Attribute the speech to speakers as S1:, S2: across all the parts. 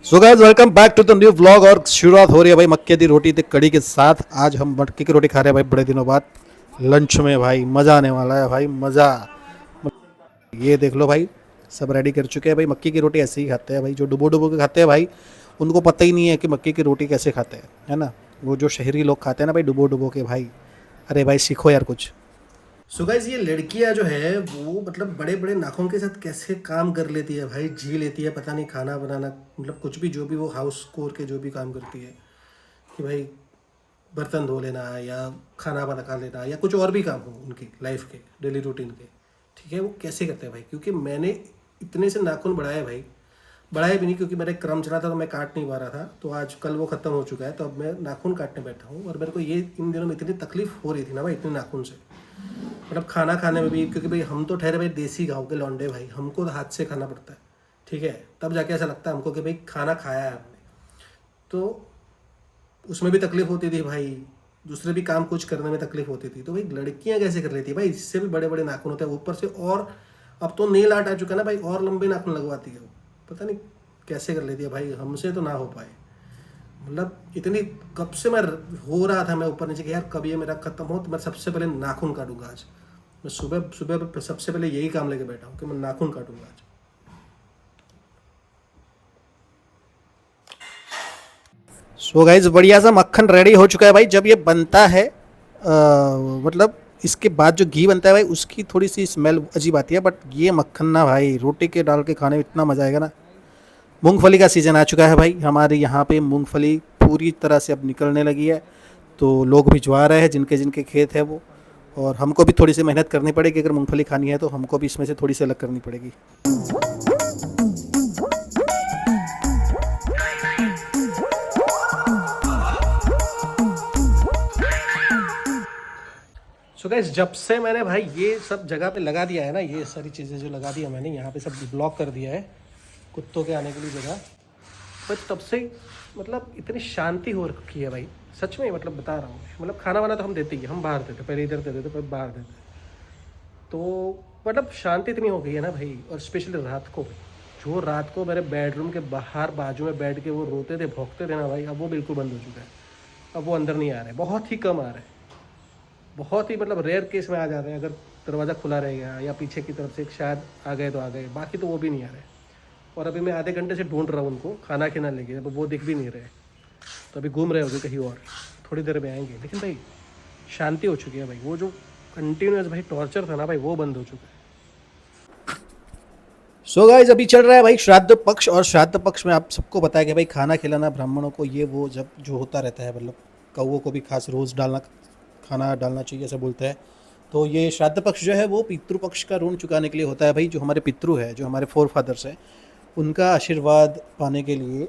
S1: So guys welcome back to the new vlog. और शुरुआत हो रही है भाई मक्के की रोटी ते कड़ी के साथ। आज हम मक्के की रोटी खा रहे हैं भाई बड़े दिनों बाद लंच में। भाई मज़ा आने वाला है भाई, मज़ा। ये देख लो भाई, सब रेडी कर चुके हैं भाई। मक्की की रोटी ऐसे ही खाते हैं भाई, जो डुबो डुबो के खाते हैं भाई उनको पता ही नहीं है कि मक्की की रोटी कैसे खाते हैं, है ना। वो जो शहरी लोग खाते हैं ना भाई डुबो डुबो के, भाई अरे भाई सीखो यार कुछ। सो गाइस ये लड़कियां जो है वो मतलब बड़े बड़े नाखून के साथ कैसे काम कर लेती है भाई, जी लेती है पता नहीं, खाना बनाना मतलब कुछ भी जो भी वो हाउस कोर के जो भी काम करती है कि भाई बर्तन धो लेना या खाना बना लेना या कुछ और भी काम हो उनकी लाइफ के डेली रूटीन के, ठीक है, वो कैसे करते हैं भाई। क्योंकि मैंने इतने से नाखून बढ़ाए भाई, बढ़ाए भी नहीं क्योंकि मेरा एक क्रम चला था तो मैं काट नहीं पा रहा था, तो आज कल वो ख़त्म हो चुका है, तो अब मैं नाखून काटने बैठा हूँ। और मेरे को ये इन दिनों में इतनी तकलीफ हो रही थी ना भाई इतने नाखून से, मतलब खाना खाने में भी, क्योंकि भाई हम तो ठहरे भाई देसी गांव के लौंडे भाई, हमको तो हाथ से खाना पड़ता है, ठीक है, तब जाके ऐसा लगता है हमको कि भाई खाना खाया है हमने। तो उसमें भी तकलीफ होती थी भाई, दूसरे भी काम कुछ करने में तकलीफ होती थी। तो भाई लड़कियां कैसे कर रही थी भाई, इससे भी बड़े बड़े नाखून होते हैं ऊपर से, और अब तो नेल आर्ट आ चुका है ना भाई, और लंबे नाखून लगवाती है वो, पता नहीं कैसे कर लेती है भाई, हमसे तो ना हो पाए। मतलब इतनी कब से मैं हो रहा था मैं ऊपर नीचे कि यार कब ये मेरा खत्म हो, तो मैं सबसे पहले नाखून काटूंगा आज। मैं सुबह सुबह सबसे पहले यही काम लेके बैठा हूँ कि मैं नाखून काटूंगा आज। सो गाइज बढ़िया सा मक्खन रेडी हो चुका है भाई। जब ये बनता है मतलब इसके बाद जो घी बनता है भाई उसकी थोड़ी सी स्मेल अजीब आती है, बट ये मक्खन ना भाई रोटी के डाल के खाने में इतना मज़ा आएगा ना। मूंगफली का सीज़न आ चुका है भाई हमारे यहाँ पे, मूंगफली पूरी तरह से अब निकलने लगी है, तो लोग भिजवा रहे हैं जिनके जिनके खेत है वो। और हमको भी थोड़ी सी मेहनत करनी पड़ेगी, अगर मूंगफली खानी है तो हमको भी इसमें से थोड़ी सी अलग करनी पड़ेगी। सो गाइस जब से मैंने भाई ये सब जगह पे लगा दिया है ना, ये सारी चीज़ें जो लगा दी है मैंने यहाँ पे सब ब्लॉक कर दिया है कुत्तों के आने के लिए जगह, पर तब से मतलब इतनी शांति हो रखी है भाई, सच में मतलब बता रहा हूँ मैं। मतलब खाना वाना तो हम देते ही, हम बाहर देते, पहले इधर देते थे फिर बाहर देते, तो मतलब शांति इतनी हो गई है ना भाई। और स्पेशली रात को, जो रात को मेरे बेडरूम के बाहर बाजू में बैठ के वो रोते थे भौंकते थे ना भाई, अब वो बिल्कुल बंद हो चुका है। अब वो अंदर नहीं आ रहे, बहुत ही कम आ रहे हैं, बहुत ही मतलब रेयर केस में आ जाते हैं, अगर दरवाज़ा खुला रह गया या पीछे की तरफ से शायद आ गए तो आ गए, बाकी तो वो भी नहीं आ रहे। और अभी मैं आधे घंटे से ढूंढ रहा हूँ उनको खाना खिला लेके, अब वो दिख भी नहीं रहे, तो अभी घूम रहे होंगे कहीं और, थोड़ी देर में आएंगे। लेकिन भाई शांति हो चुकी है भाई, वो जो कंटिन्यूस भाई टॉर्चर था ना भाई वो बंद हो चुका है। सो गाइस अभी चल रहा है भाई श्राद्ध पक्ष, और श्राद्ध पक्ष में आप सबको पता है कि भाई खाना खिलाना ब्राह्मणों को ये वो जब जो होता रहता है, मतलब कौओं को भी खास रोज़ डालना, खाना डालना चाहिए ऐसा बोलते हैं। तो ये श्राद्ध पक्ष जो है वो पितृपक्ष का ऋण चुकाने के लिए होता है भाई। जो हमारे पितृ है, जो हमारे फोर फादर्स हैं, उनका आशीर्वाद पाने के लिए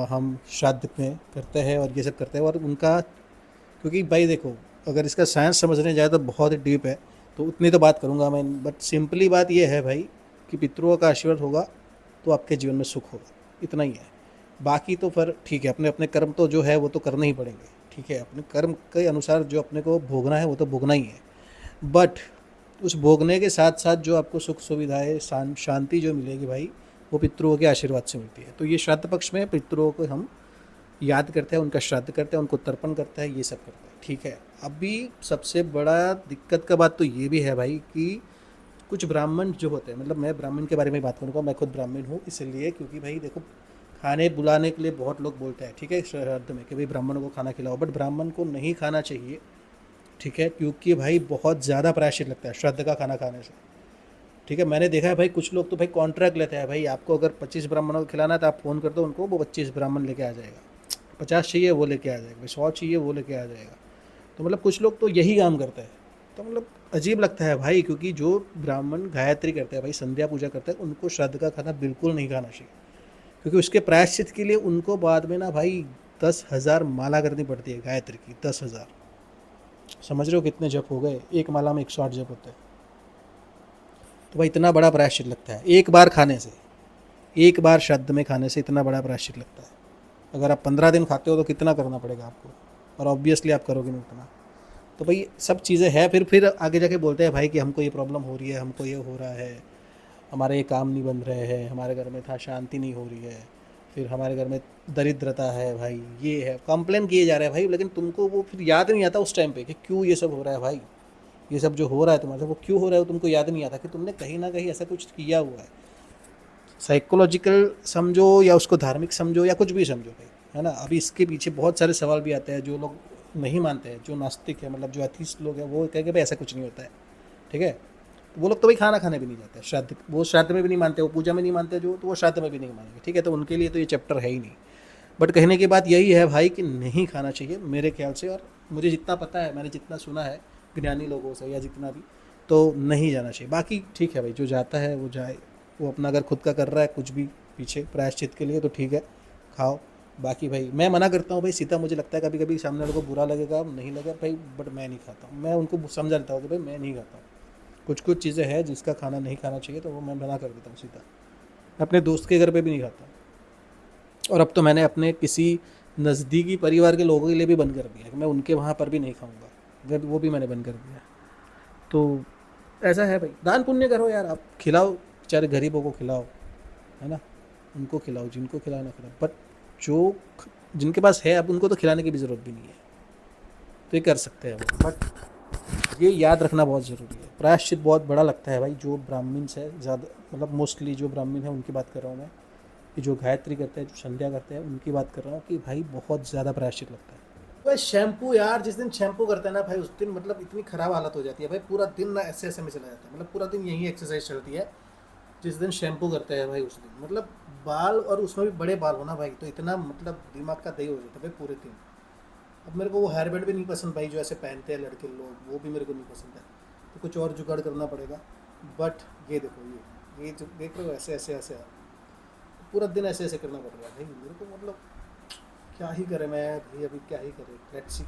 S1: हम श्राद्ध में करते हैं और ये सब करते हैं। और उनका, क्योंकि भाई देखो अगर इसका साइंस समझने जाए तो बहुत ही डीप है, तो उतनी तो बात करूँगा मैं, बट सिंपली बात ये है भाई कि पितरों का आशीर्वाद होगा तो आपके जीवन में सुख होगा, इतना ही है। बाकी तो फिर ठीक है, अपने अपने कर्म तो जो है वो तो करने ही पड़ेंगे, ठीक है, अपने कर्म के अनुसार जो अपने को भोगना है वो तो भोगना ही है। बट उस भोगने के साथ साथ जो आपको सुख सुविधाएं शांति जो मिलेगी भाई, वो पितरों के आशीर्वाद से मिलती है। तो ये श्राद्ध पक्ष में पितरों को हम याद करते हैं, उनका श्राद्ध करते हैं, उनको तर्पण करते हैं, ये सब करते हैं, ठीक है। अभी सबसे बड़ा दिक्कत का बात तो ये भी है भाई कि कुछ ब्राह्मण जो होते हैं, मतलब मैं ब्राह्मण के बारे में बात करूँगा, मैं खुद ब्राह्मण हूँ इसलिए, क्योंकि भाई देखो खाने बुलाने के लिए बहुत लोग बोलते हैं, ठीक है, श्राद्ध में कि भाई ब्राह्मणों को खाना खिलाओ, बट ब्राह्मण को नहीं खाना चाहिए, ठीक है, क्योंकि भाई बहुत ज़्यादा प्रायश्चित लगता है श्राद्ध का खाना खाने से, ठीक है। मैंने देखा है भाई कुछ लोग तो भाई कॉन्ट्रैक्ट लेते हैं, भाई आपको अगर 25 ब्राह्मणों को खिलाना है तो आप फ़ोन कर दो उनको, वो 25 ब्राह्मण लेके आ जाएगा, 50 चाहिए वो लेके आ जाएगा भाई, 100 चाहिए वो लेके आ जाएगा। तो मतलब कुछ लोग तो यही काम करते हैं, तो मतलब अजीब लगता है भाई, क्योंकि जो ब्राह्मण गायत्री करते हैं भाई, संध्या पूजा करते हैं, उनको श्राद्ध का खाना बिल्कुल नहीं खाना चाहिए, क्योंकि उसके प्रायश्चित के लिए उनको बाद में ना भाई 10,000 माला करनी पड़ती है गायत्री की, 10,000। समझ रहे हो कितने जप हो गए, एक माला में 108 जप होते हैं। तो भाई इतना बड़ा प्रायश्चित लगता है एक बार खाने से, एक बार श्राद्ध में खाने से इतना बड़ा प्रायश्चित लगता है। अगर आप 15 दिन खाते हो तो कितना करना पड़ेगा आपको, और ऑब्वियसली आप करोगे नहीं उतना। तो भाई सब चीज़ें हैं, फिर आगे जाके बोलते हैं भाई कि हमको ये प्रॉब्लम हो रही है, हमको ये हो रहा है, हमारे ये काम नहीं बन रहे हैं, हमारे घर में था शांति नहीं हो रही है, फिर हमारे घर में दरिद्रता है भाई, ये है, कंप्लेन किए जा रहे हैं भाई, लेकिन तुमको वो फिर याद नहीं आता उस टाइम पे कि क्यों ये सब हो रहा है भाई। ये सब जो हो रहा है तुम्हारे साथ, वो क्यों हो रहा है, वो तुमको याद नहीं आता कि तुमने कहीं ना कहीं ऐसा कुछ किया हुआ है। साइकोलॉजिकल समझो या उसको धार्मिक समझो या कुछ भी समझो भाई, है ना। अभी इसके पीछे बहुत सारे सवाल भी आते हैं, जो लोग नहीं मानते हैं, जो नास्तिक है, मतलब जो एथीस्ट लोग हैं, वो कहेंगे भाई ऐसा कुछ नहीं होता है, ठीक है। तो वो लोग तो भाई खाना खाने भी नहीं जाते, श्राद्ध, वो श्राद्ध में भी नहीं मानते, वो पूजा में नहीं मानते जो, तो वो श्राद्ध में भी नहीं मानेंगे, ठीक है। तो उनके लिए तो ये चैप्टर है ही नहीं। बट कहने की बात यही है भाई कि नहीं खाना चाहिए मेरे ख्याल से, और मुझे जितना पता है, मैंने जितना सुना है ज्ञानी लोगों से या जितना भी, तो नहीं जाना चाहिए। बाकी ठीक है भाई, जो जाता है वो जाए, वो अपना अगर खुद का कर रहा है कुछ भी पीछे प्रायश्चित के लिए, तो ठीक है, खाओ। बाकी भाई मैं मना करता हूँ भाई, सीता, मुझे लगता है कभी कभी सामने वाले को बुरा लगेगा, नहीं लगेगा भाई, बट मैं नहीं खाता हूँ। मैं उनको समझा देता हूँ कि भाई मैं नहीं खाता हूँ। कुछ कुछ चीज़ें हैं जिसका खाना नहीं खाना चाहिए, तो वो मैं मना कर देता हूँ सीधा। मैं अपने दोस्त के घर पे भी नहीं खाता, और अब तो मैंने अपने किसी नज़दीकी परिवार के लोगों के लिए भी बंद कर दिया कि मैं उनके वहाँ पर भी नहीं खाऊंगा, वो भी मैंने बंद कर दिया। तो ऐसा है भाई, दान पुण्य करो यार, आप खिलाओ, बेचारे गरीबों को खिलाओ, है ना, उनको खिलाओ, जिनको खिलाना खिलाओ, बट जो जिनके पास है अब उनको तो खिलाने की भी ज़रूरत भी नहीं है, तो ये कर सकते हैं वो। बट ये याद रखना बहुत ज़रूरी है, प्रायश्चित बहुत बड़ा लगता है भाई। जो ब्राह्मण है ज़्यादा, मतलब मोस्टली जो ब्राह्मण है उनकी बात कर रहा हूँ मैं, कि जो गायत्री करते हैं, जो संध्या करते हैं, उनकी बात कर रहा हूँ, कि भाई बहुत ज़्यादा प्रायश्चित लगता है भाई। शैम्पू यार, जिस दिन शैम्पू करते हैं ना भाई, उस दिन मतलब इतनी ख़राब हालत हो जाती है भाई, पूरा दिन ना ऐसे ऐसे में चला जाता है, मतलब पूरा दिन यही एक्सरसाइज चलती है। जिस दिन शैम्पू करते हैं भाई, उस दिन मतलब बाल, और उसमें भी बड़े बाल हो ना भाई, तो इतना मतलब दिमाग का दही हो जाता है भाई पूरे दिन। अब मेरे को वो हेयर बैंड भी नहीं पसंद भाई, जो ऐसे पहनते हैं लड़के लोग, वो भी मेरे को नहीं पसंद है, तो कुछ और जुगाड़ करना पड़ेगा। बट ये देखो, ये जो देख रहे हो, ऐसे ऐसे ऐसे पूरा दिन ऐसे ऐसे करना पड़ रहा है भाई मेरे को, मतलब क्या ही करें मैं भाई, अभी क्या ही करें, लेट्स सी।